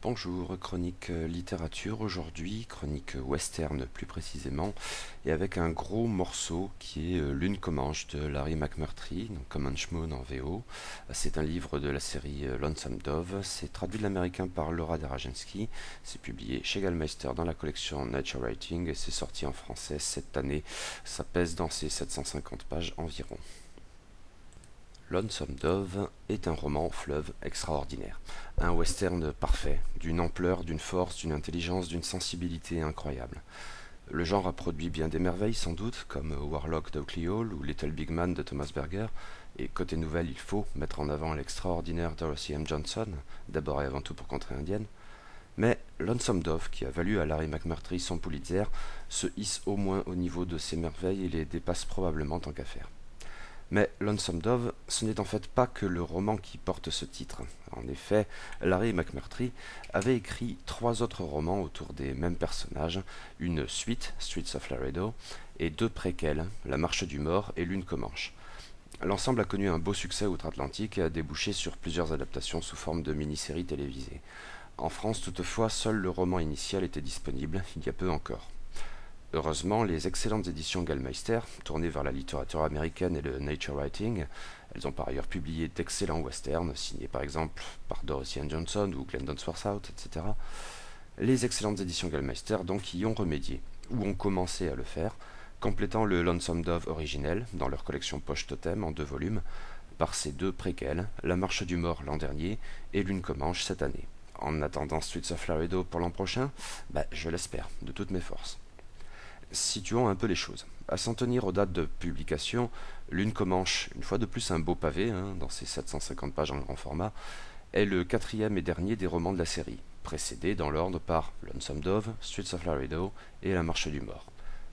Bonjour, chronique littérature aujourd'hui, chronique western plus précisément, et avec un gros morceau qui est L'Une Comanche de Larry McMurtry, donc Comanche Moon en VO. C'est un livre de la série Lonesome Dove, c'est traduit de l'américain par Laura Darajanski, c'est publié chez Gallmeister dans la collection Nature Writing et c'est sorti en français cette année, ça pèse dans ses 750 pages environ. Lonesome Dove est un roman fleuve extraordinaire, un western parfait, d'une ampleur, d'une force, d'une intelligence, d'une sensibilité incroyable. Le genre a produit bien des merveilles sans doute, comme Warlock d'Oakley Hall ou Little Big Man de Thomas Berger, et côté nouvelle il faut mettre en avant l'extraordinaire Dorothy M. Johnson, d'abord et avant tout pour Contrée indienne, mais Lonesome Dove, qui a valu à Larry McMurtry son Pulitzer, se hisse au moins au niveau de ces merveilles et les dépasse probablement tant qu'à faire. Mais Lonesome Dove, ce n'est en fait pas que le roman qui porte ce titre. En effet, Larry McMurtry avait écrit 3 autres romans autour des mêmes personnages, une suite, Streets of Laredo, et 2 préquels, La Marche du Mort et L'Une Comanche. L'ensemble a connu un beau succès outre-Atlantique et a débouché sur plusieurs adaptations sous forme de mini-séries télévisées. En France, toutefois, seul le roman initial était disponible, il y a peu encore. Heureusement, les excellentes éditions Gallmeister, tournées vers la littérature américaine et le nature writing, elles ont par ailleurs publié d'excellents westerns, signés par exemple par Dorothy Ann Johnson ou Glendon Swarthout, etc. Les excellentes éditions Gallmeister donc y ont remédié, ou ont commencé à le faire, complétant le Lonesome Dove originel, dans leur collection Poche Totem en 2 volumes, par ces 2 préquels, La Marche du Mort l'an dernier et L'Une Comanche cette année. En attendant Streets of Laredo pour l'an prochain, je l'espère, de toutes mes forces. Situons un peu les choses. À s'en tenir aux dates de publication, L'Une Comanche, une fois de plus un beau pavé, dans ses 750 pages en grand format, est le 4e et dernier des romans de la série, précédé dans l'ordre par Lonesome Dove, Streets of Laredo et La Marche du Mort.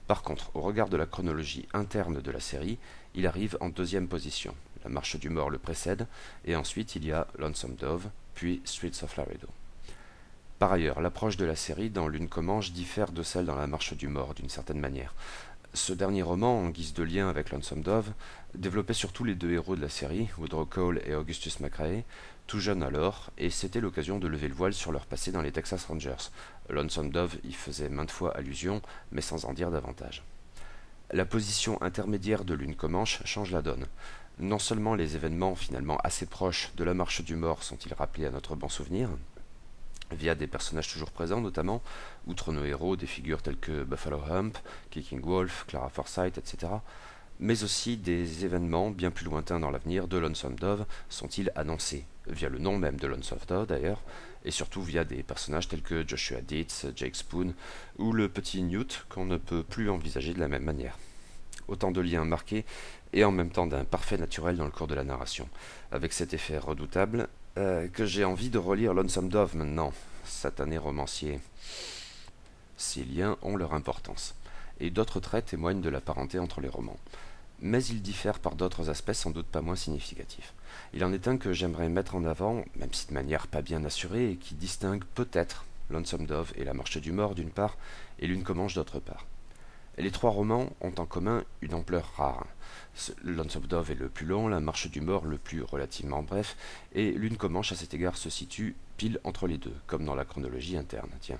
Par contre, au regard de la chronologie interne de la série, il arrive en 2e position. La Marche du Mort le précède, et ensuite il y a Lonesome Dove, puis Streets of Laredo. Par ailleurs, l'approche de la série dans L'Une Comanche diffère de celle dans La Marche du Mort d'une certaine manière. Ce dernier roman, en guise de lien avec Lonesome Dove, développait surtout les 2 héros de la série, Woodrow Cole et Augustus McCrae, tout jeunes alors, et c'était l'occasion de lever le voile sur leur passé dans les Texas Rangers. Lonesome Dove y faisait maintes fois allusion, mais sans en dire davantage. La position intermédiaire de L'Une Comanche change la donne. Non seulement les événements finalement assez proches de La Marche du Mort sont-ils rappelés à notre bon souvenir, via des personnages toujours présents notamment, outre nos héros, des figures telles que Buffalo Hump, Kicking Wolf, Clara Forsyth, etc., mais aussi des événements bien plus lointains dans l'avenir de Lonesome Dove sont-ils annoncés, via le nom même de Lonesome Dove d'ailleurs, et surtout via des personnages tels que Joshua Dietz, Jake Spoon, ou le petit Newt qu'on ne peut plus envisager de la même manière. Autant de liens marqués et en même temps d'un parfait naturel dans le cours de la narration, avec cet effet redoutable que j'ai envie de relire Lonesome Dove maintenant, satané romancier. Ces liens ont leur importance, et d'autres traits témoignent de la parenté entre les romans. Mais ils diffèrent par d'autres aspects sans doute pas moins significatifs. Il en est un que j'aimerais mettre en avant, même si de manière pas bien assurée, et qui distingue peut-être Lonesome Dove et La Marche du Mort d'une part, et L'Une Comanche d'autre part. Les 3 romans ont en commun une ampleur rare. Lonesome Dove est le plus long, La Marche du Mort le plus relativement bref, et L'Une Comanche à cet égard se situe pile entre les deux, comme dans la chronologie interne. Tiens.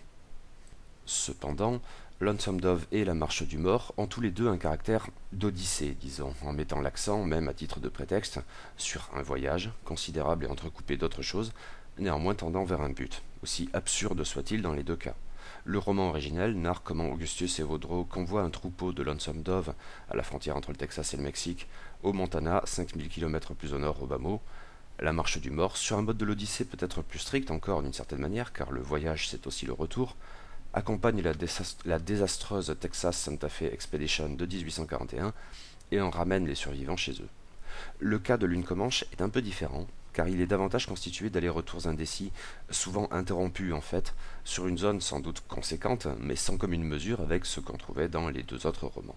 Cependant, Lonesome Dove et La Marche du Mort ont tous les deux un caractère d'odyssée, disons, en mettant l'accent, même à titre de prétexte, sur un voyage, considérable et entrecoupé d'autres choses, néanmoins tendant vers un but, aussi absurde soit-il dans les 2 cas. Le roman originel narre comment Augustus et Woodrow convoient un troupeau de Lonesome Dove à la frontière entre le Texas et le Mexique, au Montana, 5000 km plus au nord au bas mot. La Marche du Mort, sur un mode de l'Odyssée peut-être plus strict encore d'une certaine manière, car le voyage c'est aussi le retour, accompagne la désastreuse Texas Santa Fe Expedition de 1841 et en ramène les survivants chez eux. Le cas de L'Une Comanche est un peu différent, car il est davantage constitué d'allers-retours indécis, souvent interrompus en fait, sur une zone sans doute conséquente, mais sans commune mesure avec ce qu'on trouvait dans les 2 autres romans.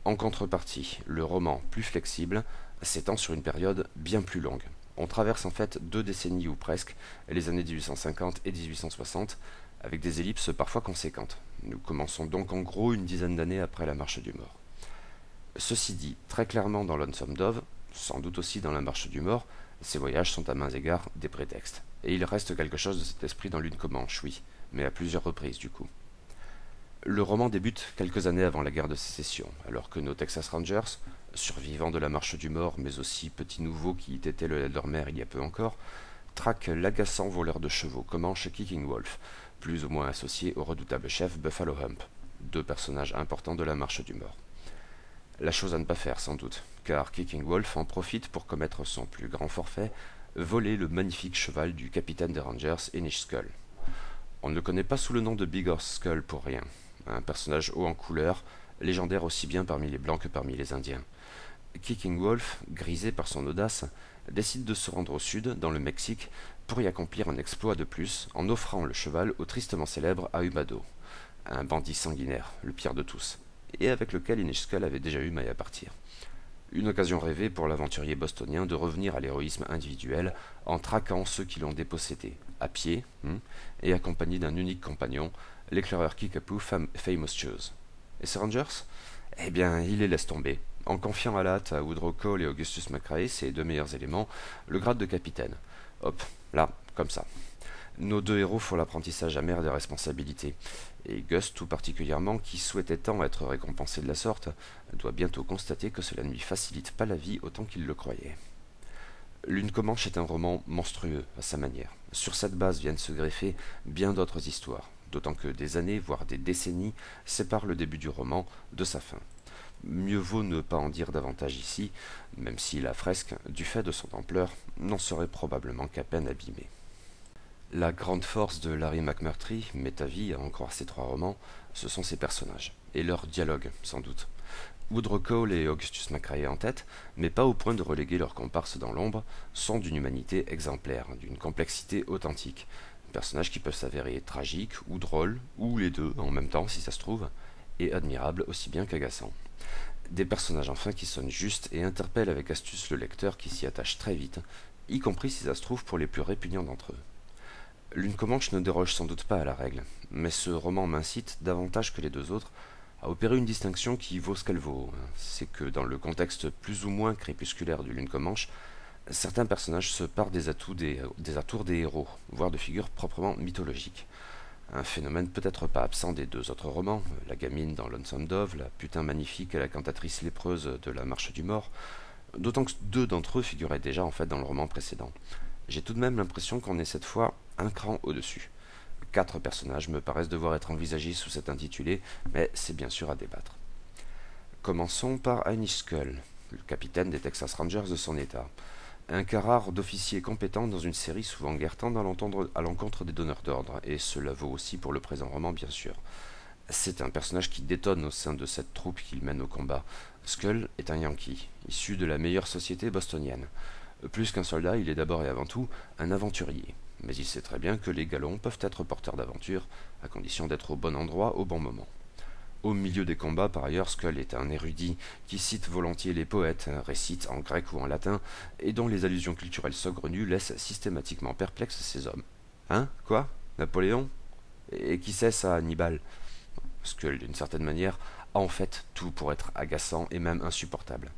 En contrepartie, le roman, plus flexible, s'étend sur une période bien plus longue. On traverse en fait 2 décennies ou presque, les années 1850 et 1860, avec des ellipses parfois conséquentes. Nous commençons donc en gros une dizaine d'années après la Marche du Mort. Ceci dit, très clairement dans Lonesome Dove, sans doute aussi dans La Marche du Mort, ces voyages sont à maint égards des prétextes. Et il reste quelque chose de cet esprit dans Lune Comanche, oui, mais à plusieurs reprises du coup. Le roman débute quelques années avant la guerre de sécession, alors que nos Texas Rangers, survivants de la marche du mort, mais aussi petits nouveaux qui étaient leur mère il y a peu encore, traquent l'agaçant voleur de chevaux Comanche Kicking Wolf, plus ou moins associé au redoutable chef Buffalo Hump, deux personnages importants de la marche du mort. La chose à ne pas faire sans doute, car Kicking Wolf en profite pour commettre son plus grand forfait, voler le magnifique cheval du capitaine des Rangers, Inish Skull. On ne le connaît pas sous le nom de Big Horse Skull pour rien, un personnage haut en couleur, légendaire aussi bien parmi les Blancs que parmi les Indiens. Kicking Wolf, grisé par son audace, décide de se rendre au sud, dans le Mexique, pour y accomplir un exploit de plus en offrant le cheval au tristement célèbre Ahumado, un bandit sanguinaire, le pire de tous, et avec lequel Inish Skull avait déjà eu maille à partir. Une occasion rêvée pour l'aventurier bostonien de revenir à l'héroïsme individuel en traquant ceux qui l'ont dépossédé, à pied, et accompagné d'un unique compagnon, l'éclaireur Kickapoo Famous Shoes. Et ses Rangers? Eh bien, il les laisse tomber, en confiant à la hâte à Woodrow Cole et Augustus McRae, ses deux meilleurs éléments, le grade de capitaine. Hop, là, comme ça. Nos deux héros font l'apprentissage amer des responsabilités, et Gus tout particulièrement, qui souhaitait tant être récompensé de la sorte, doit bientôt constater que cela ne lui facilite pas la vie autant qu'il le croyait. Lune Comanche est un roman monstrueux à sa manière. Sur cette base viennent se greffer bien d'autres histoires, d'autant que des années, voire des décennies, séparent le début du roman de sa fin. Mieux vaut ne pas en dire davantage ici, même si la fresque, du fait de son ampleur, n'en serait probablement qu'à peine abîmée. La grande force de Larry McMurtry, Métavie, à en croire ses trois romans, ce sont ses personnages, et leurs dialogues, sans doute. Woodrow Cole et Augustus McRae en tête, mais pas au point de reléguer leurs comparses dans l'ombre, sont d'une humanité exemplaire, d'une complexité authentique. Personnages qui peuvent s'avérer tragiques ou drôles, ou les deux en même temps si ça se trouve, et admirables aussi bien qu'agaçants. Des personnages enfin qui sonnent justes et interpellent avec astuce le lecteur qui s'y attache très vite, y compris si ça se trouve pour les plus répugnants d'entre eux. Lune Comanche ne déroge sans doute pas à la règle, mais ce roman m'incite, davantage que les deux autres, à opérer une distinction qui vaut ce qu'elle vaut. C'est que dans le contexte plus ou moins crépusculaire de Lune Comanche, certains personnages se parent des atours des héros, voire de figures proprement mythologiques. Un phénomène peut-être pas absent des deux autres romans, la gamine dans Lonesome Dove, la putain magnifique et la cantatrice lépreuse de La Marche du Mort, d'autant que deux d'entre eux figuraient déjà en fait dans le roman précédent. J'ai tout de même l'impression qu'on est cette fois un cran au-dessus. 4 personnages me paraissent devoir être envisagés sous cet intitulé, mais c'est bien sûr à débattre. Commençons par Inish Skull, le capitaine des Texas Rangers de son état. Un cas rare d'officier compétent dans une série souvent guertant à l'encontre des donneurs d'ordre, et cela vaut aussi pour le présent roman bien sûr. C'est un personnage qui détonne au sein de cette troupe qu'il mène au combat. Skull est un Yankee, issu de la meilleure société bostonienne. Plus qu'un soldat, il est d'abord et avant tout un aventurier. Mais il sait très bien que les galons peuvent être porteurs d'aventure, à condition d'être au bon endroit au bon moment. Au milieu des combats, par ailleurs, Skull est un érudit qui cite volontiers les poètes, récite en grec ou en latin, et dont les allusions culturelles saugrenues laissent systématiquement perplexes ces hommes. Hein? Quoi? Napoléon? Et qui c'est ça, Hannibal? Skull, d'une certaine manière, a en fait tout pour être agaçant et même insupportable.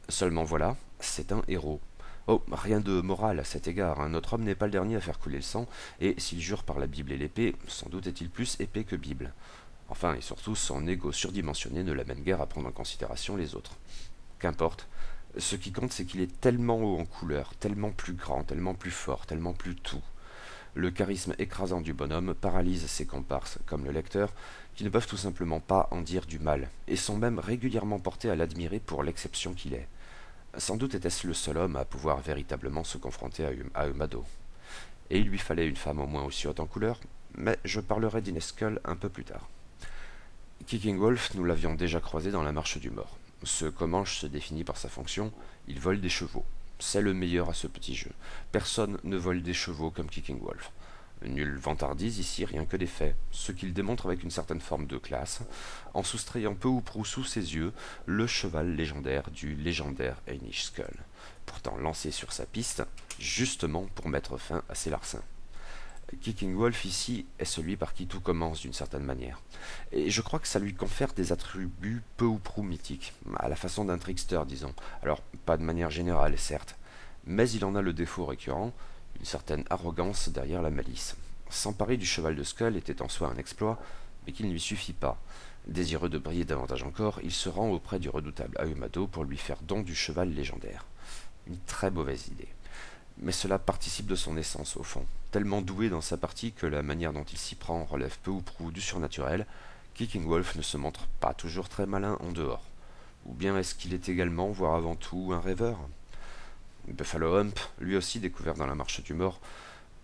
Seulement voilà, c'est un héros. Oh, rien de moral à cet égard, notre homme n'est pas le dernier à faire couler le sang, et s'il jure par la Bible et l'épée, sans doute est-il plus épais que Bible. Enfin, et surtout, son ego surdimensionné ne l'amène guère à prendre en considération les autres. Qu'importe, ce qui compte c'est qu'il est tellement haut en couleur, tellement plus grand, tellement plus fort, tellement plus tout. Le charisme écrasant du bonhomme paralyse ses comparses, comme le lecteur, qui ne peuvent tout simplement pas en dire du mal, et sont même régulièrement portés à l'admirer pour l'exception qu'il est. Sans doute était-ce le seul homme à pouvoir véritablement se confronter à Ahumado. Et il lui fallait une femme au moins aussi haute en couleur, mais je parlerai d'Inish Skull un peu plus tard. Kicking Wolf, nous l'avions déjà croisé dans La Marche du Mort. Ce Comanche se définit par sa fonction, il vole des chevaux. C'est le meilleur à ce petit jeu. Personne ne vole des chevaux comme Kicking Wolf. Nulle vantardise ici, rien que des faits, ce qu'il démontre avec une certaine forme de classe, en soustrayant peu ou prou sous ses yeux le cheval légendaire du légendaire Inish Skull, pourtant lancé sur sa piste, justement pour mettre fin à ses larcins. Kicking Wolf ici est celui par qui tout commence d'une certaine manière, et je crois que ça lui confère des attributs peu ou prou mythiques, à la façon d'un trickster disons, alors pas de manière générale certes, mais il en a le défaut récurrent, une certaine arrogance derrière la malice. S'emparer du cheval de Skull était en soi un exploit, mais qu'il ne lui suffit pas. Désireux de briller davantage encore, il se rend auprès du redoutable Ahumado pour lui faire don du cheval légendaire. Une très mauvaise idée. Mais cela participe de son essence, au fond. Tellement doué dans sa partie que la manière dont il s'y prend relève peu ou prou du surnaturel, Kicking Wolf ne se montre pas toujours très malin en dehors. Ou bien est-ce qu'il est également, voire avant tout, un rêveur? Buffalo Hump, lui aussi découvert dans la marche du mort,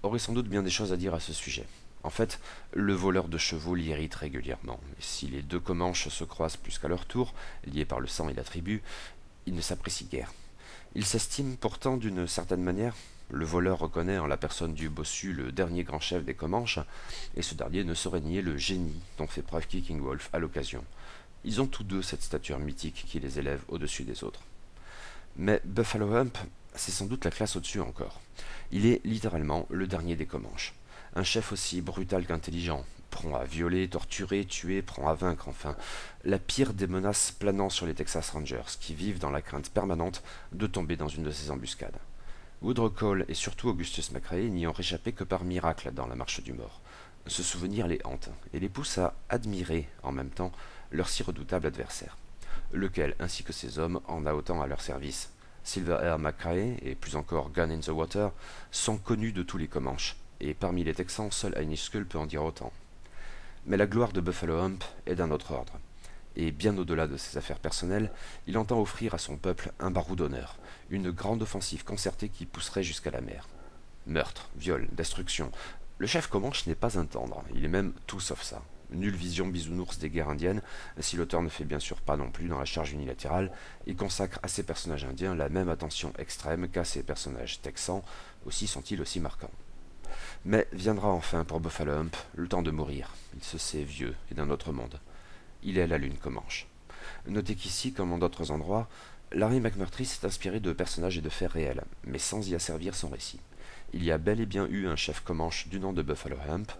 aurait sans doute bien des choses à dire à ce sujet. En fait, le voleur de chevaux l'irrite régulièrement, et si les deux Comanches se croisent plus qu'à leur tour, liés par le sang et la tribu, ils ne s'apprécient guère. Il s'estime pourtant d'une certaine manière. Le voleur reconnaît en la personne du bossu le dernier grand chef des Comanches, et ce dernier ne saurait nier le génie dont fait preuve Kicking Wolf à l'occasion. Ils ont tous deux cette stature mythique qui les élève au-dessus des autres. Mais Buffalo Hump, c'est sans doute la classe au-dessus encore. Il est littéralement le dernier des Comanches. Un chef aussi brutal qu'intelligent, prompt à violer, torturer, tuer, prompt à vaincre enfin. La pire des menaces planant sur les Texas Rangers, qui vivent dans la crainte permanente de tomber dans une de ces embuscades. Woodrow Cole et surtout Augustus McRae n'y ont réchappé que par miracle dans la marche du mort. Ce souvenir les hante, et les pousse à admirer, en même temps, leur si redoutable adversaire. Lequel, ainsi que ses hommes, en a autant à leur service. Silver-Air McRae, et plus encore Gun in the Water, sont connus de tous les Comanches, et parmi les Texans, seul Heinrich Skull peut en dire autant. Mais la gloire de Buffalo Hump est d'un autre ordre, et bien au-delà de ses affaires personnelles, il entend offrir à son peuple un barreau d'honneur, une grande offensive concertée qui pousserait jusqu'à la mer. Meurtre, viol, destruction. Le chef Comanche n'est pas un tendre, il est même tout sauf ça. Nulle vision bisounours des guerres indiennes, si l'auteur ne fait bien sûr pas non plus dans la charge unilatérale, et consacre à ses personnages indiens la même attention extrême qu'à ses personnages texans, aussi sont-ils aussi marquants. Mais viendra enfin pour Buffalo Hump le temps de mourir. Il se sait vieux et d'un autre monde. Il est la lune Comanche. Notez qu'ici, comme en d'autres endroits, Larry McMurtry s'est inspiré de personnages et de faits réels, mais sans y asservir son récit. Il y a bel et bien eu un chef Comanche du nom de Buffalo Hump,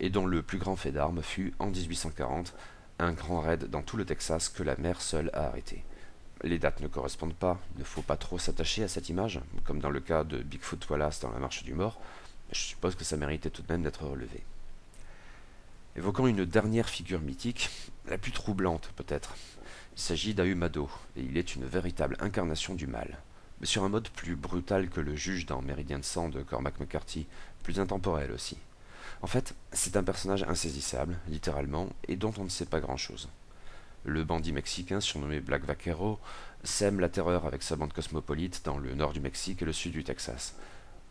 et dont le plus grand fait d'armes fut, en 1840, un grand raid dans tout le Texas que la mer seule a arrêté. Les dates ne correspondent pas, il ne faut pas trop s'attacher à cette image, comme dans le cas de Bigfoot Wallace dans la Marche du Mort, mais je suppose que ça méritait tout de même d'être relevé. Évoquons une dernière figure mythique, la plus troublante peut-être. Il s'agit d'Ahumado, et il est une véritable incarnation du mal, mais sur un mode plus brutal que le juge dans Méridien de sang de Cormac McCarthy, plus intemporel aussi. En fait, c'est un personnage insaisissable, littéralement, et dont on ne sait pas grand-chose. Le bandit mexicain, surnommé Black Vaquero, sème la terreur avec sa bande cosmopolite dans le nord du Mexique et le sud du Texas.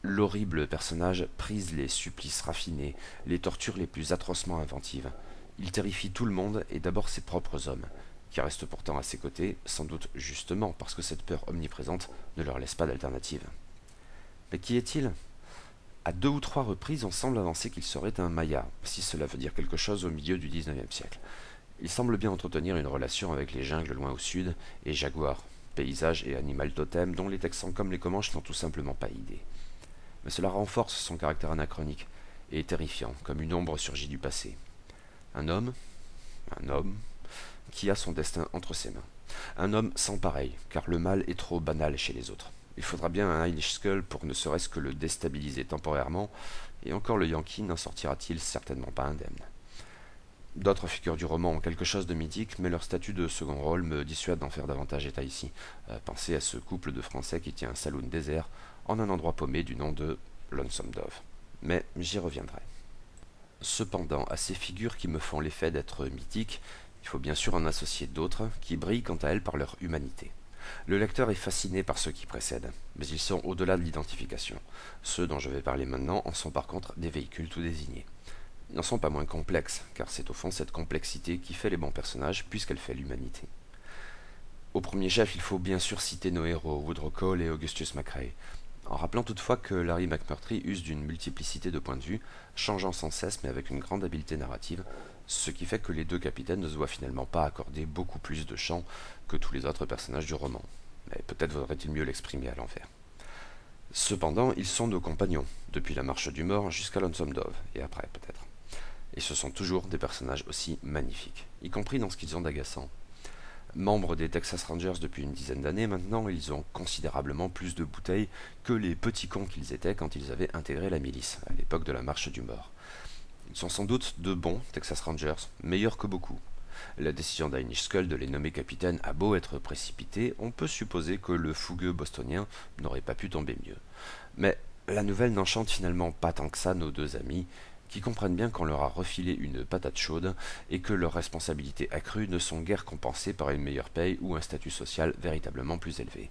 L'horrible personnage prise les supplices raffinés, les tortures les plus atrocement inventives. Il terrifie tout le monde et d'abord ses propres hommes, qui restent pourtant à ses côtés, sans doute justement parce que cette peur omniprésente ne leur laisse pas d'alternative. Mais qui est-il ? À 2 ou 3 reprises, on semble avancer qu'il serait un Maya, si cela veut dire quelque chose au milieu du XIXe siècle. Il semble bien entretenir une relation avec les jungles loin au sud, et jaguars, paysage et animal totem dont les Texans comme les Comanches n'ont tout simplement pas idée. Mais cela renforce son caractère anachronique, et terrifiant, comme une ombre surgit du passé. Un homme, qui a son destin entre ses mains. Un homme sans pareil, car le mal est trop banal chez les autres. Il faudra bien un Heinrich Skull pour ne serait-ce que le déstabiliser temporairement, et encore le Yankee n'en sortira-t-il certainement pas indemne. D'autres figures du roman ont quelque chose de mythique, mais leur statut de second rôle me dissuade d'en faire davantage état ici. Pensez à ce couple de Français qui tient un saloon désert en un endroit paumé du nom de Lonesome Dove. Mais j'y reviendrai. Cependant, à ces figures qui me font l'effet d'être mythiques, il faut bien sûr en associer d'autres qui brillent quant à elles par leur humanité. Le lecteur est fasciné par ceux qui précèdent, mais ils sont au-delà de l'identification. Ceux dont je vais parler maintenant en sont par contre des véhicules tout désignés. Ils n'en sont pas moins complexes, car c'est au fond cette complexité qui fait les bons personnages, puisqu'elle fait l'humanité. Au premier chef, il faut bien sûr citer nos héros, Woodrow Cole et Augustus McRae, en rappelant toutefois que Larry McMurtry use d'une multiplicité de points de vue, changeant sans cesse mais avec une grande habileté narrative, ce qui fait que les deux capitaines ne se voient finalement pas accorder beaucoup plus de champ que tous les autres personnages du roman. Mais peut-être vaudrait-il mieux l'exprimer à l'envers. Cependant, ils sont nos compagnons, depuis la Marche du Mort jusqu'à Lonesome Dove, et après peut-être. Et ce sont toujours des personnages aussi magnifiques, y compris dans ce qu'ils ont d'agaçant. Membres des Texas Rangers depuis une dizaine d'années maintenant, ils ont considérablement plus de bouteilles que les petits cons qu'ils étaient quand ils avaient intégré la milice, à l'époque de la Marche du Mort. Ils sont sans doute de bons Texas Rangers, meilleurs que beaucoup. La décision d'Heinrich Skull de les nommer capitaines a beau être précipitée, on peut supposer que le fougueux bostonien n'aurait pas pu tomber mieux. Mais la nouvelle n'enchante finalement pas tant que ça nos deux amis, qui comprennent bien qu'on leur a refilé une patate chaude et que leurs responsabilités accrues ne sont guère compensées par une meilleure paye ou un statut social véritablement plus élevé.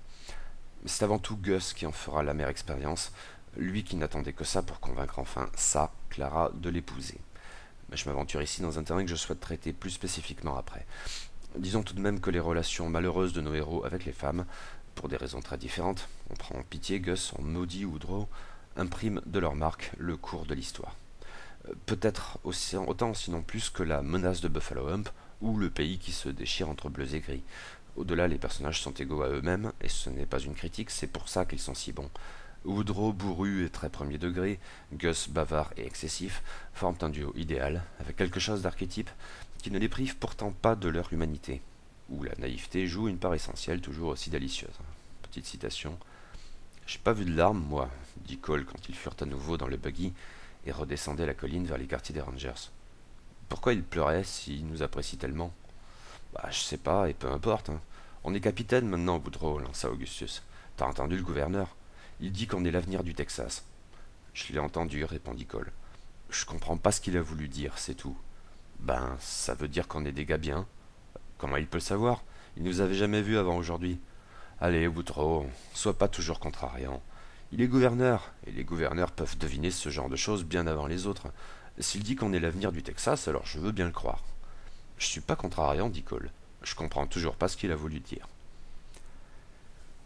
C'est avant tout Gus qui en fera l'amère expérience, lui qui n'attendait que ça pour convaincre enfin Clara, de l'épouser. Mais je m'aventure ici dans un terrain que je souhaite traiter plus spécifiquement après. Disons tout de même que les relations malheureuses de nos héros avec les femmes, pour des raisons très différentes, on prend en pitié Gus, on maudit Woodrow, impriment de leur marque le cours de l'histoire. Peut-être aussi, autant sinon plus que la menace de Buffalo Hump ou le pays qui se déchire entre bleus et gris. Au-delà, les personnages sont égaux à eux-mêmes, et ce n'est pas une critique, c'est pour ça qu'ils sont si bons. Woodrow, bourru et très premier degré, Gus, bavard et excessif, forment un duo idéal, avec quelque chose d'archétype qui ne les prive pourtant pas de leur humanité, où la naïveté joue une part essentielle toujours aussi délicieuse. Petite citation. J'ai pas vu de larmes, moi, dit Cole quand ils furent à nouveau dans le buggy et redescendaient la colline vers les quartiers des Rangers. Pourquoi il pleurait s'il nous apprécie tellement? Bah, je sais pas, et peu importe. Hein. On est capitaine maintenant, Woodrow, lança Augustus. T'as entendu le gouverneur? Il dit qu'on est l'avenir du Texas. Je l'ai entendu, répondit Cole. Je comprends pas ce qu'il a voulu dire, c'est tout. Ben, ça veut dire qu'on est des gars bien. Comment il peut le savoir? Il nous avait jamais vus avant aujourd'hui. Allez, Woodrow, sois pas toujours contrariant. Il est gouverneur, et les gouverneurs peuvent deviner ce genre de choses bien avant les autres. S'il dit qu'on est l'avenir du Texas, alors je veux bien le croire. Je suis pas contrariant, dit Cole. Je comprends toujours pas ce qu'il a voulu dire.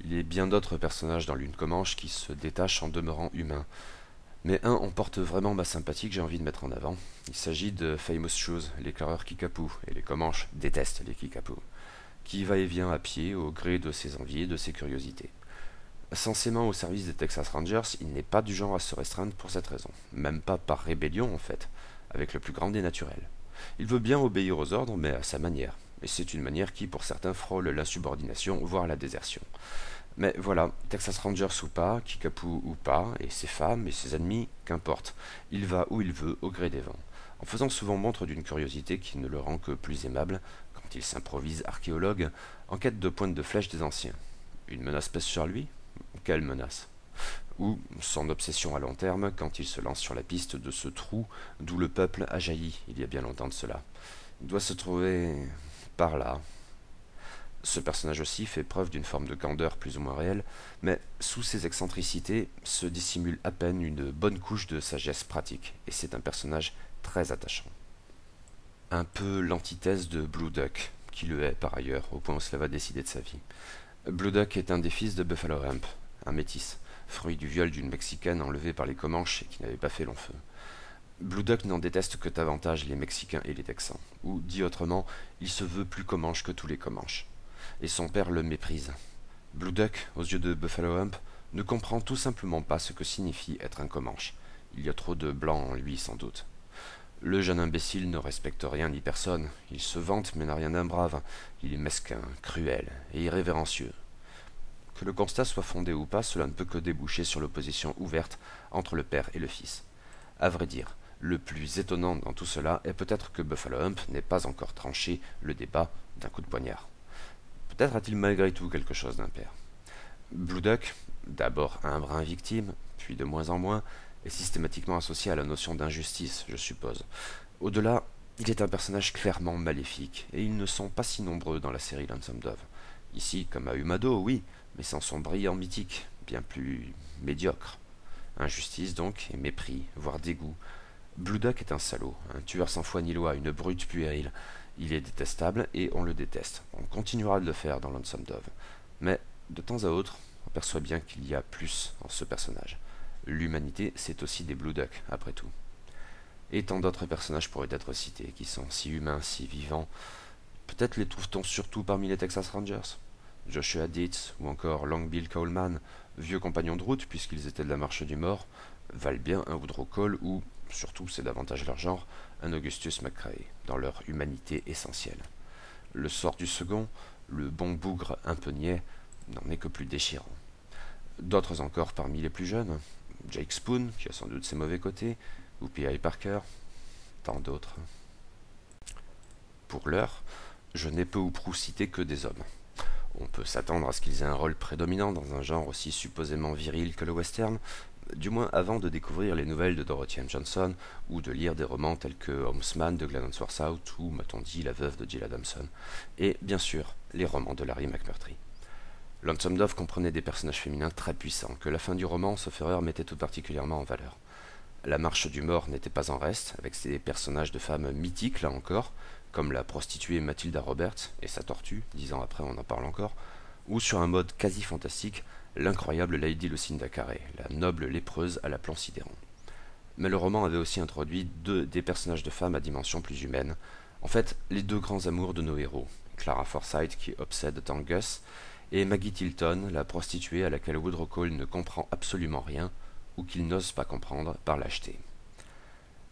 Il y a bien d'autres personnages dans l'une Comanche qui se détachent en demeurant humains. Mais un emporte vraiment ma sympathie que j'ai envie de mettre en avant. Il s'agit de Famous Shoes, l'éclaireur Kickapoo, et les Comanches détestent les Kickapoo, qui va et vient à pied au gré de ses envies et de ses curiosités. Censément au service des Texas Rangers, il n'est pas du genre à se restreindre pour cette raison, même pas par rébellion en fait, avec le plus grand des naturels. Il veut bien obéir aux ordres, mais à sa manière, et c'est une manière qui, pour certains, frôle l'insubordination, voire la désertion. Mais voilà, Texas Rangers ou pas, Kickapoo ou pas, et ses femmes et ses ennemis, qu'importe, il va où il veut au gré des vents, en faisant souvent montre d'une curiosité qui ne le rend que plus aimable quand il s'improvise archéologue en quête de pointes de flèches des anciens. Une menace pèse sur lui? Quelle menace? Ou son obsession à long terme quand il se lance sur la piste de ce trou d'où le peuple a jailli il y a bien longtemps de cela. Il doit se trouver par là. Ce personnage aussi fait preuve d'une forme de candeur plus ou moins réelle, mais sous ses excentricités se dissimule à peine une bonne couche de sagesse pratique, et c'est un personnage très attachant. Un peu l'antithèse de Blue Duck, qui le hait par ailleurs, au point où cela va décider de sa vie. Blue Duck est un des fils de Buffalo Hump, un métis, fruit du viol d'une Mexicaine enlevée par les Comanches et qui n'avait pas fait long feu. Blue Duck n'en déteste que davantage les Mexicains et les Texans, ou, dit autrement, il se veut plus Comanche que tous les Comanches. Et son père le méprise. Blue Duck, aux yeux de Buffalo Hump, ne comprend tout simplement pas ce que signifie être un Comanche. Il y a trop de blanc en lui, sans doute. Le jeune imbécile ne respecte rien ni personne. Il se vante mais n'a rien d'un brave. Il est mesquin, cruel et irrévérencieux. Que le constat soit fondé ou pas, cela ne peut que déboucher sur l'opposition ouverte entre le père et le fils. À vrai dire, le plus étonnant dans tout cela est peut-être que Buffalo Hump n'ait pas encore tranché le débat d'un coup de poignard. Peut-être a-t-il malgré tout quelque chose d'impair. Blue Duck, d'abord un brin victime, puis de moins en moins, est systématiquement associé à la notion d'injustice, je suppose. Au-delà, il est un personnage clairement maléfique, et ils ne sont pas si nombreux dans la série Lonesome Dove. Ici, comme à Humado, oui, mais sans son brillant mythique, bien plus médiocre. Injustice donc, et mépris, voire dégoût. Blue Duck est un salaud, un tueur sans foi ni loi, une brute puérile. Il est détestable et on le déteste. On continuera de le faire dans Lonesome Dove. Mais, de temps à autre, on perçoit bien qu'il y a plus en ce personnage. L'humanité, c'est aussi des Blue Duck, après tout. Et tant d'autres personnages pourraient être cités, qui sont si humains, si vivants. Peut-être les trouve-t-on surtout parmi les Texas Rangers. Joshua Dietz ou encore Long Bill Coleman, vieux compagnons de route puisqu'ils étaient de la marche du mort, valent bien un Woodrow Cole ou, surtout c'est davantage leur genre, un Augustus McCrae, dans leur humanité essentielle. Le sort du second, Le bon bougre un peu niais n'en est que plus déchirant. D'autres encore parmi les plus jeunes, Jake Spoon, qui a sans doute ses mauvais côtés, ou P.I. Parker, tant d'autres. Pour l'heure, je n'ai peu ou prou cité que des hommes. On peut s'attendre à ce qu'ils aient un rôle prédominant dans un genre aussi supposément viril que le western, du moins avant de découvrir les nouvelles de Dorothy M. Johnson ou de lire des romans tels que Homesman de Glenn Hansworth ou, m'a-t-on dit, La veuve de Jill Adamson, et bien sûr les romans de Larry McMurtry. Lonesome Dove comprenait des personnages féminins très puissants que la fin du roman, sauf erreur, mettait tout particulièrement en valeur. La Marche du Mort n'était pas en reste, avec ses personnages de femmes mythiques, là encore, comme la prostituée Matilda Roberts et sa tortue, 10 ans après on en parle encore, ou sur un mode quasi fantastique, l'incroyable Lady Lucinda Carey, la noble lépreuse à l'aplomb sidérant. Mais le roman avait aussi introduit des personnages de femmes à dimension plus humaine, en fait les deux grands amours de nos héros, Clara Forsyth qui obsède tant Gus, et Maggie Tilton, la prostituée à laquelle Woodrow Cole ne comprend absolument rien, ou qu'il n'ose pas comprendre par lâcheté.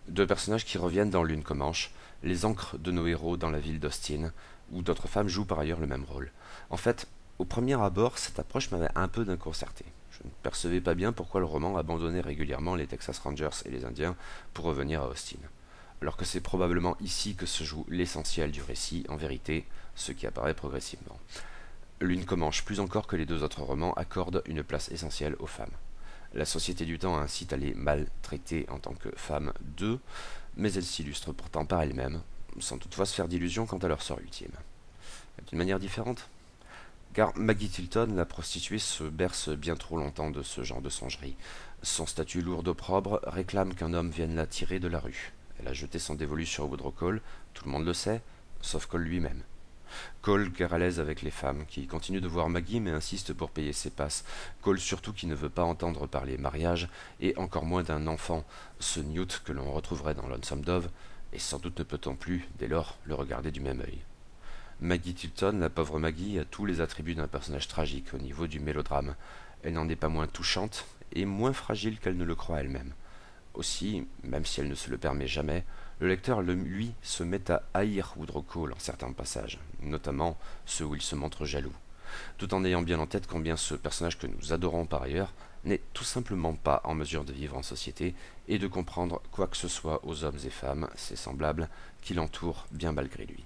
Deux personnages qui reviennent dans Lune Comanche, les ancres de nos héros dans la ville d'Austin, où d'autres femmes jouent par ailleurs le même rôle. En fait, au premier abord, cette approche m'avait un peu déconcerté. Je ne percevais pas bien pourquoi le roman abandonnait régulièrement les Texas Rangers et les Indiens pour revenir à Austin. Alors que c'est probablement ici que se joue l'essentiel du récit, en vérité, ce qui apparaît progressivement. Lune Comanche, plus encore que les deux autres romans, accorde une place essentielle aux femmes. La société du temps incite à les maltraiter en tant que femmes d'eux, mais elle s'illustre pourtant par elle-même, sans toutefois se faire d'illusions quant à leur sort ultime. D'une manière différente, car Maggie Tilton, la prostituée, se berce bien trop longtemps de ce genre de songerie. Son statut lourd d'opprobre réclame qu'un homme vienne la tirer de la rue. Elle a jeté son dévolu sur Woodrow Cole, tout le monde le sait, sauf Cole lui-même. Cole guère à l'aise avec les femmes, qui continue de voir Maggie mais insiste pour payer ses passes. Cole surtout qui ne veut pas entendre parler mariage, et encore moins d'un enfant, ce Newt que l'on retrouverait dans Lonesome Dove, et sans doute ne peut-on plus, dès lors, le regarder du même œil. Maggie Tilton, la pauvre Maggie, a tous les attributs d'un personnage tragique au niveau du mélodrame. Elle n'en est pas moins touchante, et moins fragile qu'elle ne le croit elle-même. Aussi, même si elle ne se le permet jamais, le lecteur, lui, se met à haïr Woodrow Cole en certains passages, notamment ceux où il se montre jaloux, tout en ayant bien en tête combien ce personnage que nous adorons par ailleurs n'est tout simplement pas en mesure de vivre en société et de comprendre quoi que ce soit aux hommes et femmes, ses semblables, qui l'entourent bien malgré lui.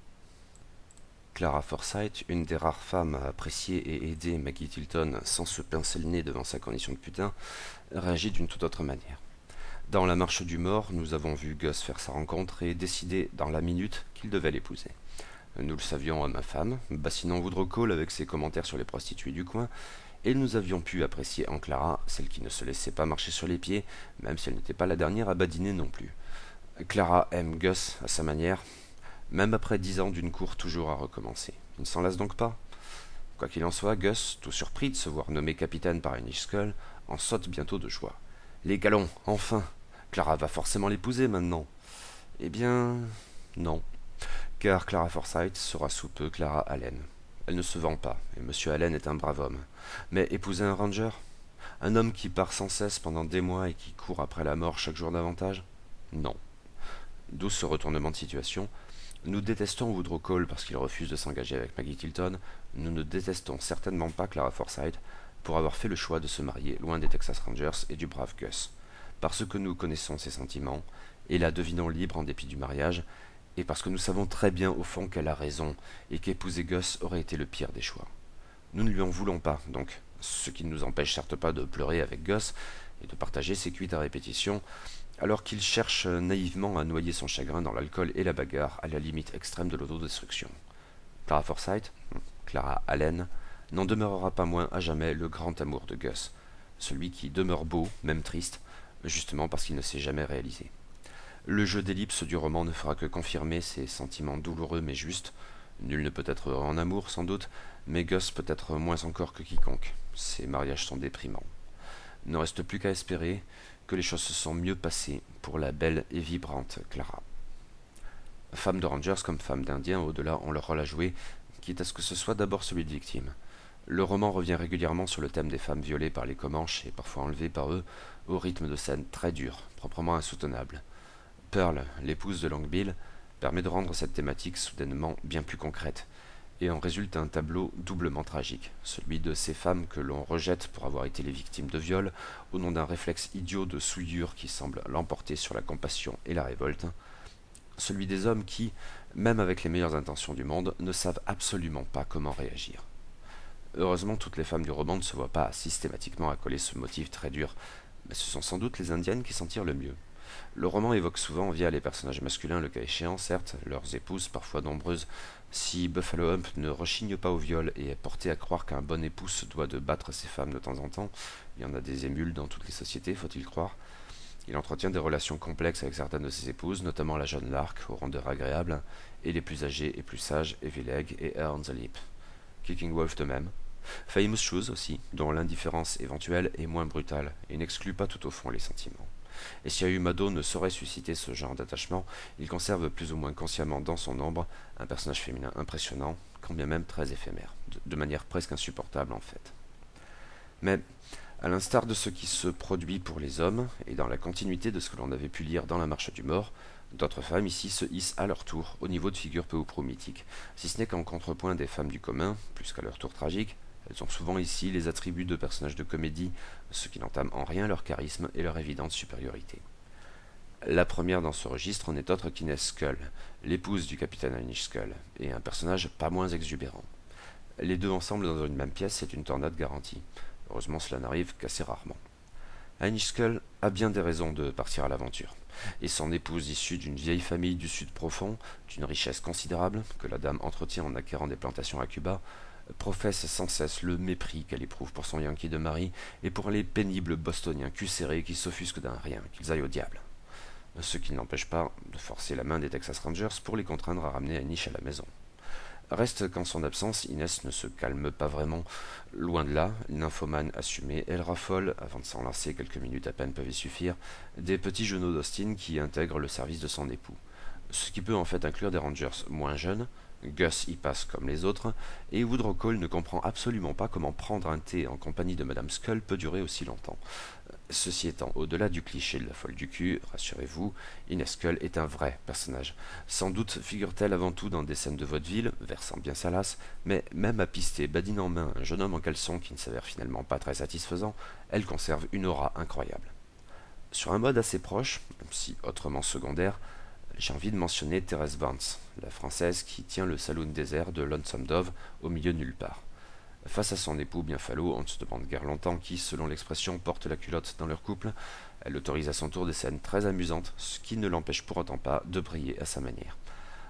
Clara Forsyth, une des rares femmes à apprécier et aider Maggie Tilton sans se pincer le nez devant sa condition de putain, réagit d'une toute autre manière. Dans La Marche du Mort, nous avons vu Gus faire sa rencontre et décider dans la minute qu'il devait l'épouser. Nous le savions homme à femme, bassinant Woodrow Cole avec ses commentaires sur les prostituées du coin, et nous avions pu apprécier en Clara celle qui ne se laissait pas marcher sur les pieds, même si elle n'était pas la dernière à badiner non plus. Clara aime Gus à sa manière, même après 10 ans d'une cour toujours à recommencer. Il ne s'en lasse donc pas. Quoi qu'il en soit, Gus, tout surpris de se voir nommé capitaine par Inish Skull, en saute bientôt de joie. Les galons, enfin! Clara va forcément l'épouser maintenant. Eh bien, non. Car Clara Forsyth sera sous peu Clara Allen. Elle ne se vend pas, et M. Allen est un brave homme. Mais épouser un ranger? Un homme qui part sans cesse pendant des mois et qui court après la mort chaque jour davantage? Non. D'où ce retournement de situation. Nous détestons Woodrow Cole parce qu'il refuse de s'engager avec Maggie Tilton. Nous ne détestons certainement pas Clara Forsyth pour avoir fait le choix de se marier loin des Texas Rangers et du brave Gus. Parce que nous connaissons ses sentiments, et la devinons libre en dépit du mariage, et parce que nous savons très bien au fond qu'elle a raison, et qu'épouser Gus aurait été le pire des choix. Nous ne lui en voulons pas, donc, ce qui ne nous empêche certes pas de pleurer avec Gus, et de partager ses cuites à répétition, alors qu'il cherche naïvement à noyer son chagrin dans l'alcool et la bagarre, à la limite extrême de l'autodestruction. Clara Forsyth, Clara Allen, n'en demeurera pas moins à jamais le grand amour de Gus, celui qui demeure beau, même triste, justement parce qu'il ne s'est jamais réalisé. Le jeu d'ellipse du roman ne fera que confirmer ces sentiments douloureux mais justes. Nul ne peut être heureux en amour, sans doute, mais Gus peut être moins encore que quiconque. Ces mariages sont déprimants. Il ne reste plus qu'à espérer que les choses se sont mieux passées pour la belle et vibrante Clara. Femmes de Rangers comme femmes d'Indiens, au-delà, ont leur rôle à jouer, quitte à ce que ce soit d'abord celui de victime. Le roman revient régulièrement sur le thème des femmes violées par les Comanches et parfois enlevées par eux, au rythme de scènes très dures, proprement insoutenables. Pearl, l'épouse de Long Bill, permet de rendre cette thématique soudainement bien plus concrète, Et en résulte un tableau doublement tragique, celui de ces femmes que l'on rejette pour avoir été les victimes de viols, au nom d'un réflexe idiot de souillure qui semble l'emporter sur la compassion et la révolte, celui des hommes qui, même avec les meilleures intentions du monde, ne savent absolument pas comment réagir. Heureusement, toutes les femmes du roman ne se voient pas systématiquement accoler ce motif très dur, mais ce sont sans doute les indiennes qui s'en tirent le mieux. Le roman évoque souvent, via les personnages masculins le cas échéant, certes, leurs épouses, parfois nombreuses. Si Buffalo Hump ne rechigne pas au viol et est porté à croire qu'un bon époux se doit de battre ses femmes de temps en temps, il y en a des émules dans toutes les sociétés, faut-il croire. Il entretient des relations complexes avec certaines de ses épouses, notamment la jeune Lark, aux rondeurs agréables, et les plus âgées et plus sages, Evileg et Earn the Leap. Kicking Wolf de même. Famous Shoes aussi, dont l'indifférence éventuelle est moins brutale et n'exclut pas tout au fond les sentiments. Et si Ahumado ne saurait susciter ce genre d'attachement, il conserve plus ou moins consciemment dans son ombre un personnage féminin impressionnant, quand bien même très éphémère, de manière presque insupportable en fait. Mais, à l'instar de ce qui se produit pour les hommes, et dans la continuité de ce que l'on avait pu lire dans La Marche du Mort, d'autres femmes ici se hissent à leur tour au niveau de figures peu ou prou mythiques, si ce n'est qu'en contrepoint des femmes du commun, plus qu'à leur tour tragique, elles ont souvent ici les attributs de personnages de comédie, ce qui n'entame en rien leur charisme et leur évidente supériorité. La première dans ce registre n'est autre qu'Inès Scull, l'épouse du capitaine Hamish Scull, et un personnage pas moins exubérant. Les deux ensemble dans une même pièce, c'est une tornade garantie. Heureusement, cela n'arrive qu'assez rarement. Hamish Scull a bien des raisons de partir à l'aventure, et son épouse issue d'une vieille famille du sud profond, d'une richesse considérable, que la dame entretient en acquérant des plantations à Cuba, professe sans cesse le mépris qu'elle éprouve pour son Yankee de mari et pour les pénibles bostoniens cul-serrés qui s'offusquent d'un rien, qu'ils aillent au diable. Ce qui n'empêche pas de forcer la main des Texas Rangers pour les contraindre à ramener Anish à la maison. Reste qu'en son absence, Inès ne se calme pas vraiment. Loin de là, nymphomane assumée, elle raffole, avant de s'en lancer quelques minutes à peine peuvent y suffire, des petits genoux d'Austin qui intègrent le service de son époux. Ce qui peut en fait inclure des Rangers moins jeunes. Gus y passe comme les autres, et Woodrow Cole ne comprend absolument pas comment prendre un thé en compagnie de Madame Scull peut durer aussi longtemps. Ceci étant, au-delà du cliché de la folle du cul, rassurez-vous, Inès Scull est un vrai personnage. Sans doute figure-t-elle avant tout dans des scènes de vaudeville, versant bien sa lasse, mais même à pister, badine en main, un jeune homme en caleçon qui ne s'avère finalement pas très satisfaisant, elle conserve une aura incroyable. Sur un mode assez proche, même si autrement secondaire, j'ai envie de mentionner Thérèse Vance, la Française qui tient le saloon désert de Lonesome Dove au milieu de nulle part. Face à son époux bien falot, on ne se demande guère longtemps qui, selon l'expression, porte la culotte dans leur couple. Elle autorise à son tour des scènes très amusantes, ce qui ne l'empêche pour autant pas de briller à sa manière.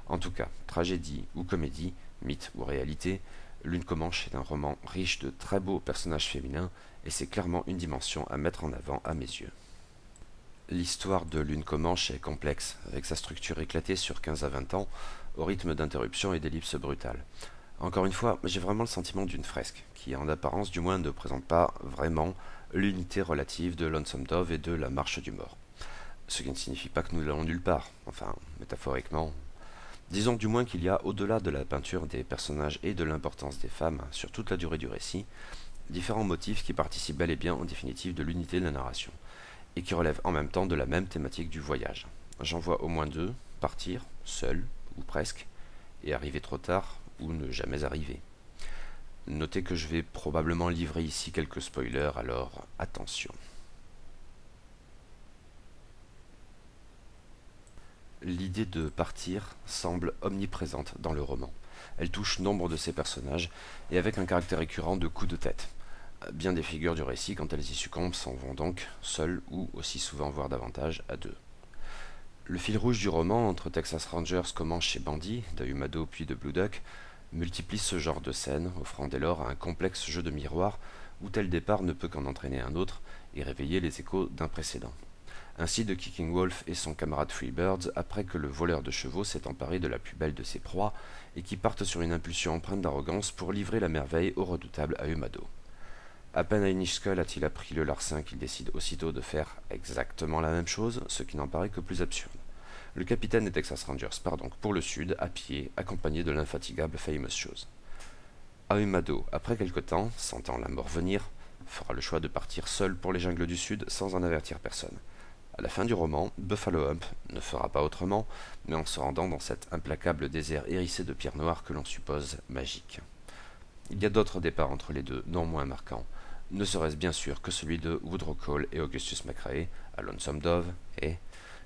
En tout cas, tragédie ou comédie, mythe ou réalité, Lune Comanche est un roman riche de très beaux personnages féminins, et c'est clairement une dimension à mettre en avant à mes yeux. L'histoire de Lune Comanche est complexe, avec sa structure éclatée sur 15 à 20 ans, au rythme d'interruptions et d'ellipses brutales. Encore une fois, j'ai vraiment le sentiment d'une fresque, qui en apparence du moins ne présente pas vraiment l'unité relative de Lonesome Dove et de La Marche du Mort. Ce qui ne signifie pas que nous l'allons nulle part, enfin, métaphoriquement. Disons du moins qu'il y a, au-delà de la peinture des personnages et de l'importance des femmes sur toute la durée du récit, différents motifs qui participent bel et bien en définitive de l'unité de la narration, et qui relèvent en même temps de la même thématique du voyage. J'en vois au moins deux, partir, seul, ou presque, et arriver trop tard, ou ne jamais arriver. Notez que je vais probablement livrer ici quelques spoilers, alors attention. L'idée de partir semble omniprésente dans le roman. Elle touche nombre de ses personnages, et avec un caractère récurrent de coups de tête. Bien des figures du récit, quand elles y succombent, s'en vont donc, seules ou aussi souvent, voire davantage, à deux. Le fil rouge du roman, entre Texas Rangers, Comanche et Bandits, d'Ahumado puis de Blue Duck, multiplie ce genre de scènes, offrant dès lors un complexe jeu de miroir où tel départ ne peut qu'en entraîner un autre et réveiller les échos d'un précédent. Ainsi de Kicking Wolf et son camarade Freebirds après que le voleur de chevaux s'est emparé de la plus belle de ses proies et qui partent sur une impulsion empreinte d'arrogance pour livrer la merveille au redoutable Ahumado. À peine Hamish Scull a-t-il appris le larcin qu'il décide aussitôt de faire exactement la même chose, ce qui n'en paraît que plus absurde. Le capitaine des Texas Rangers part donc pour le sud, à pied, accompagné de l'infatigable Famous Shoes. Ahumado, après quelque temps, sentant la mort venir, fera le choix de partir seul pour les jungles du sud sans en avertir personne. À la fin du roman, Buffalo Hump ne fera pas autrement, mais en se rendant dans cet implacable désert hérissé de pierres noires que l'on suppose magique. Il y a d'autres départs entre les deux, non moins marquants, ne serait-ce bien sûr que celui de Woodrow Cole et Augustus McCrae à Lonesome Dove, et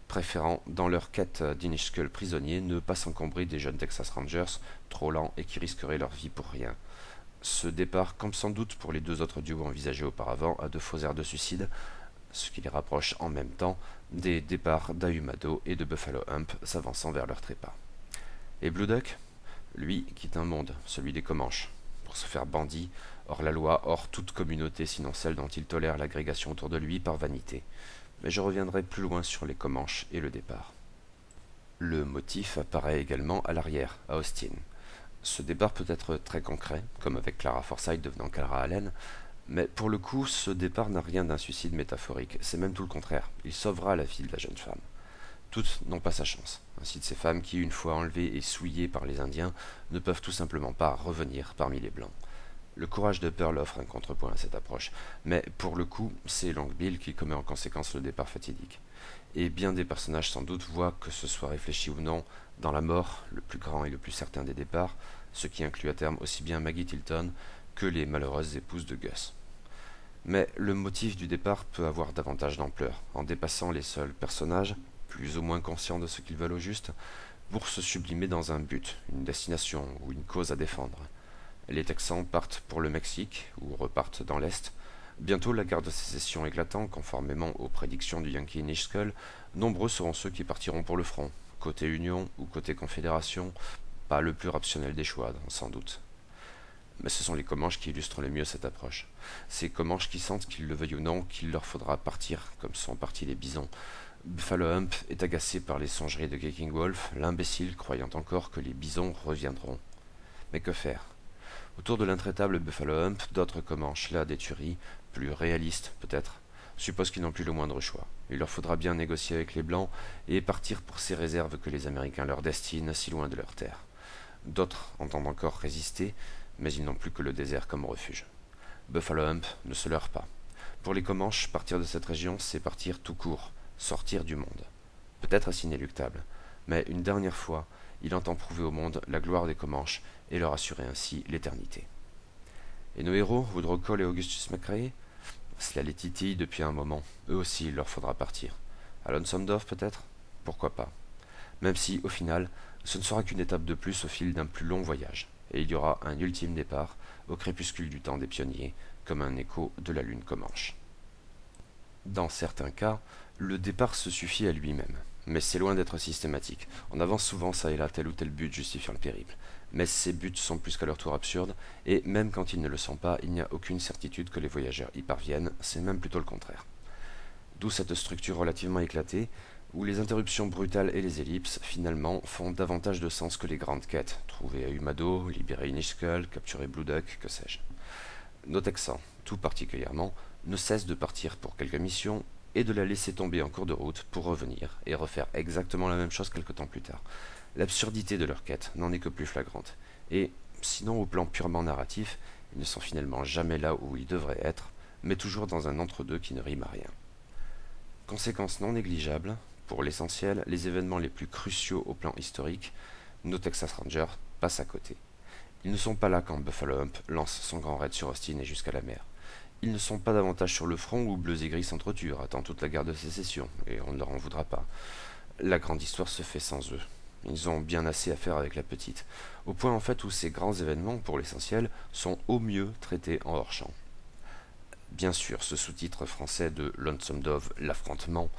préférant, dans leur quête d'Inishkull prisonnier, ne pas s'encombrer des jeunes Texas Rangers, trop lents et qui risqueraient leur vie pour rien. Ce départ, comme sans doute pour les deux autres duos envisagés auparavant, a de faux airs de suicide, ce qui les rapproche en même temps des départs d'Ahumado et de Buffalo Hump s'avançant vers leur trépas. Et Blue Duck, lui, quitte un monde, celui des Comanches, pour se faire bandit, hors la loi, hors toute communauté, sinon celle dont il tolère l'agrégation autour de lui par vanité. Mais je reviendrai plus loin sur les Comanches et le départ. Le motif apparaît également à l'arrière, à Austin. Ce départ peut être très concret, comme avec Clara Forsyth devenant Clara Allen, mais pour le coup, ce départ n'a rien d'un suicide métaphorique, c'est même tout le contraire, il sauvera la vie de la jeune femme. Toutes n'ont pas sa chance, ainsi de ces femmes qui, une fois enlevées et souillées par les Indiens, ne peuvent tout simplement pas revenir parmi les Blancs. Le courage de Pearl offre un contrepoint à cette approche, mais pour le coup, c'est Long Bill qui commet en conséquence le départ fatidique. Et bien des personnages sans doute voient, que ce soit réfléchi ou non, dans la mort, le plus grand et le plus certain des départs, ce qui inclut à terme aussi bien Maggie Tilton que les malheureuses épouses de Gus. Mais le motif du départ peut avoir davantage d'ampleur, en dépassant les seuls personnages, plus ou moins conscients de ce qu'ils veulent au juste, pour se sublimer dans un but, une destination ou une cause à défendre. Les Texans partent pour le Mexique, ou repartent dans l'Est. Bientôt la guerre de sécession éclatant, conformément aux prédictions du Yankee Inishkull, nombreux seront ceux qui partiront pour le front, côté Union ou côté Confédération, pas le plus rationnel des choix, sans doute. Mais ce sont les Comanches qui illustrent le mieux cette approche. Ces Comanches qui sentent, qu'ils le veuillent ou non, qu'il leur faudra partir, comme sont partis les bisons. Buffalo Hump est agacé par les songeries de Kicking Wolf, l'imbécile croyant encore que les bisons reviendront. Mais que faire? Autour de l'intraitable Buffalo Hump, d'autres Comanches, là des tueries, plus réalistes peut-être, supposent qu'ils n'ont plus le moindre choix. Il leur faudra bien négocier avec les Blancs et partir pour ces réserves que les Américains leur destinent si loin de leur terre. D'autres entendent encore résister, mais ils n'ont plus que le désert comme refuge. Buffalo Hump ne se leurre pas. Pour les Comanches, partir de cette région, c'est partir tout court, sortir du monde. Peut-être est-ce inéluctable, mais une dernière fois, il entend prouver au monde la gloire des Comanches et leur assurer ainsi l'éternité. Et nos héros, Woodrow Cole et Augustus McCrae, cela les titille depuis un moment, eux aussi il leur faudra partir. À Lonesome Dove peut-être? Pourquoi pas? Même si, au final, ce ne sera qu'une étape de plus au fil d'un plus long voyage, et il y aura un ultime départ, au crépuscule du temps des pionniers, comme un écho de la lune Comanche. Dans certains cas, le départ se suffit à lui-même, mais c'est loin d'être systématique. On avance souvent ça et là tel ou tel but justifiant le périple. Mais ces buts sont plus qu'à leur tour absurdes, et même quand ils ne le sont pas, il n'y a aucune certitude que les voyageurs y parviennent, c'est même plutôt le contraire. D'où cette structure relativement éclatée, où les interruptions brutales et les ellipses, finalement, font davantage de sens que les grandes quêtes, trouver Ahumado, libérer Inishkull, capturer Blue Duck, que sais-je. Nos Texans, tout particulièrement, ne cessent de partir pour quelques missions, et de la laisser tomber en cours de route pour revenir et refaire exactement la même chose quelque temps plus tard. L'absurdité de leur quête n'en est que plus flagrante, et, sinon au plan purement narratif, ils ne sont finalement jamais là où ils devraient être, mais toujours dans un entre-deux qui ne rime à rien. Conséquence non négligeable, pour l'essentiel, les événements les plus cruciaux au plan historique, nos Texas Rangers passent à côté. Ils ne sont pas là quand Buffalo Hump lance son grand raid sur Austin et jusqu'à la mer. Ils ne sont pas davantage sur le front où Bleus et Gris s'entretuent, attend toute la guerre de sécession, et on ne leur en voudra pas. La grande histoire se fait sans eux. Ils ont bien assez à faire avec la petite, au point en fait où ces grands événements, pour l'essentiel, sont au mieux traités en hors-champ. Bien sûr, ce sous-titre français de Lonesome Dove, l'affrontement,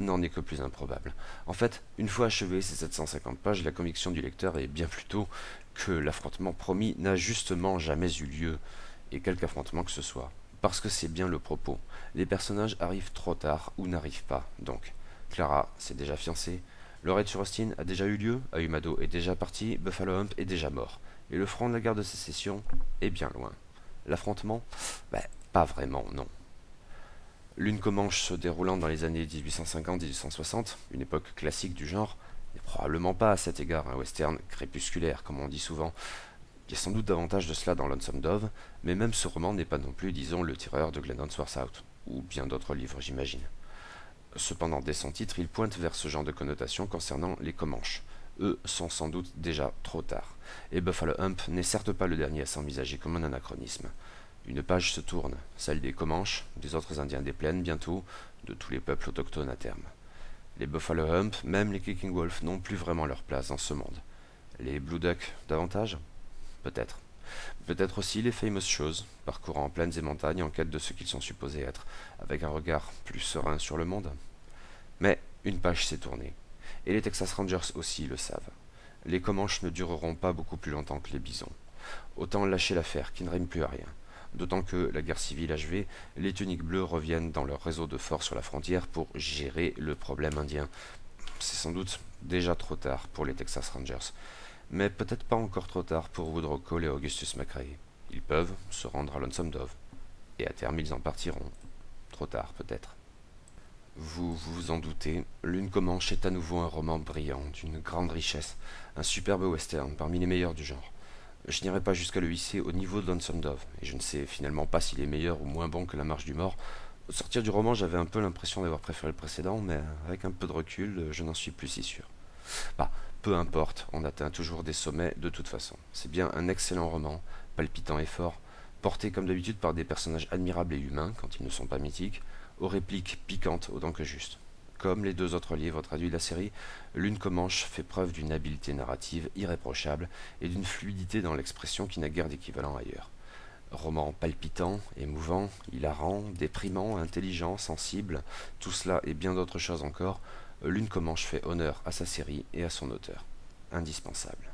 n'en est que plus improbable. En fait, une fois achevé ces 750 pages, la conviction du lecteur est bien plutôt que l'affrontement promis n'a justement jamais eu lieu, et quelque affrontement que ce soit. Parce que c'est bien le propos. Les personnages arrivent trop tard ou n'arrivent pas, donc. Clara s'est déjà fiancée, le raid sur Austin a déjà eu lieu, Ahumado est déjà parti, Buffalo Hump est déjà mort, et le front de la guerre de sécession est bien loin. L'affrontement? Pas vraiment, non. L'une Comanche se déroulant dans les années 1850-1860, une époque classique du genre, n'est probablement pas à cet égard un western crépusculaire, comme on dit souvent. Il y a sans doute davantage de cela dans Lonesome Dove, mais même ce roman n'est pas non plus, disons, le tireur de Glenn Hansworth Out, ou bien d'autres livres, j'imagine. Cependant, dès son titre, il pointe vers ce genre de connotation concernant les Comanches. Eux sont sans doute déjà trop tard. Et Buffalo Hump n'est certes pas le dernier à s'envisager comme un anachronisme. Une page se tourne, celle des Comanches, des autres Indiens des plaines bientôt, de tous les peuples autochtones à terme. Les Buffalo Hump, même les Kicking Wolf, n'ont plus vraiment leur place dans ce monde. Les Blue Duck, davantage? Peut-être. Peut-être aussi les Famous Shows, parcourant plaines et montagnes en quête de ce qu'ils sont supposés être, avec un regard plus serein sur le monde. Mais une page s'est tournée, et les Texas Rangers aussi le savent. Les Comanches ne dureront pas beaucoup plus longtemps que les bisons. Autant lâcher l'affaire qui ne rime plus à rien. D'autant que, la guerre civile achevée, les tuniques bleues reviennent dans leur réseau de force sur la frontière pour gérer le problème indien. C'est sans doute déjà trop tard pour les Texas Rangers, mais peut-être pas encore trop tard pour Woodrow Cole et Augustus McCrae. Ils peuvent se rendre à Lonesome Dove, et à terme ils en partiront. Trop tard peut-être. Vous vous en doutez, Lune Comanche est à nouveau un roman brillant, d'une grande richesse, un superbe western parmi les meilleurs du genre. Je n'irai pas jusqu'à le hisser au niveau de Lonesome Dove, et je ne sais finalement pas s'il est meilleur ou moins bon que La Marche du Mort. Au sortir du roman, j'avais un peu l'impression d'avoir préféré le précédent, mais avec un peu de recul, je n'en suis plus si sûr. Bah, peu importe, on atteint toujours des sommets de toute façon. C'est bien un excellent roman, palpitant et fort, porté comme d'habitude par des personnages admirables et humains, quand ils ne sont pas mythiques, aux répliques piquantes autant que justes. Comme les deux autres livres traduits de la série, Lune Comanche fait preuve d'une habileté narrative irréprochable et d'une fluidité dans l'expression qui n'a guère d'équivalent ailleurs. Roman palpitant, émouvant, hilarant, déprimant, intelligent, sensible, tout cela et bien d'autres choses encore, Lune Comanche fait honneur à sa série et à son auteur. Indispensable.